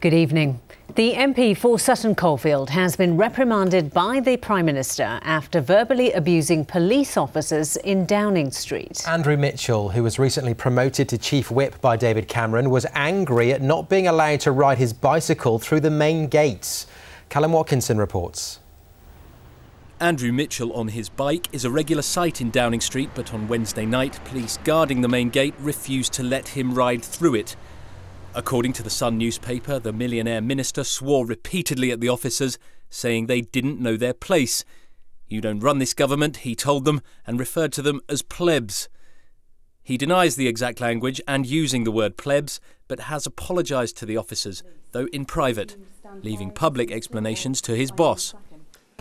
Good evening. The MP for Sutton Coldfield has been reprimanded by the Prime Minister after verbally abusing police officers in Downing Street. Andrew Mitchell, who was recently promoted to Chief Whip by David Cameron, was angry at not being allowed to ride his bicycle through the main gates. Callum Watkinson reports. Andrew Mitchell on his bike is a regular sight in Downing Street, but on Wednesday night, police guarding the main gate refused to let him ride through it. According to the Sun newspaper, the millionaire minister swore repeatedly at the officers, saying they didn't know their place. "You don't run this government," he told them, and referred to them as plebs. He denies the exact language and using the word plebs, but has apologised to the officers, though in private, leaving public explanations to his boss.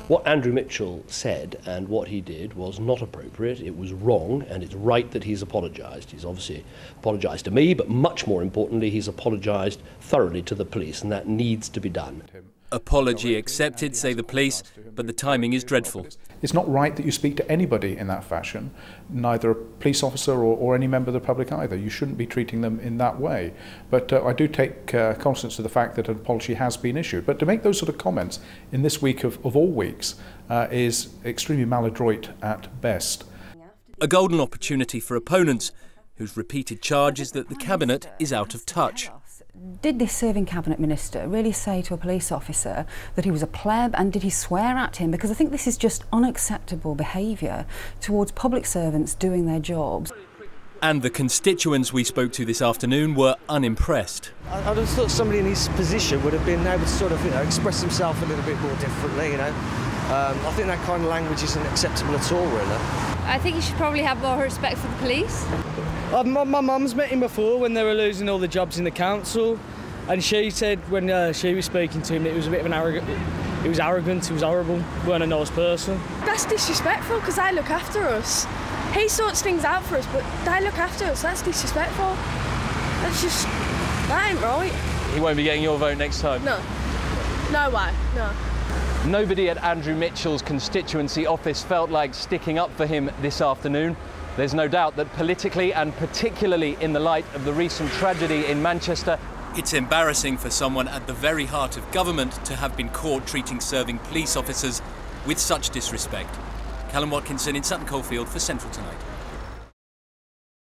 What Andrew Mitchell said and what he did was not appropriate, it was wrong, and it's right that he's apologised. He's obviously apologised to me, but much more importantly, he's apologised thoroughly to the police, and that needs to be done. Apology accepted, say the police, but the timing is dreadful. It's not right that you speak to anybody in that fashion, neither a police officer or any member of the public either. You shouldn't be treating them in that way. But I do take cognizance of the fact that an apology has been issued. But to make those sort of comments in this week of all weeks is extremely maladroit at best. A golden opportunity for opponents, whose repeated charge is that the Cabinet is out of touch. Did this serving Cabinet Minister really say to a police officer that he was a pleb, and did he swear at him? Because I think this is just unacceptable behaviour towards public servants doing their jobs. And the constituents we spoke to this afternoon were unimpressed. I just thought somebody in his position would have been able to sort of, express himself a little bit more differently, I think that kind of language isn't acceptable at all, really. I think you should probably have more respect for the police. My mum's met him before when they were losing all the jobs in the council, and she said when she was speaking to him it was a bit of an arrogant, he was horrible, weren't a nice person. That's disrespectful because they look after us. He sorts things out for us, but they look after us. That's disrespectful. That ain't right. He won't be getting your vote next time? No. No way, no. Nobody at Andrew Mitchell's constituency office felt like sticking up for him this afternoon. There's no doubt that politically, and particularly in the light of the recent tragedy in Manchester, it's embarrassing for someone at the very heart of government to have been caught treating serving police officers with such disrespect. Callum Watkinson in Sutton Coldfield for Central Tonight.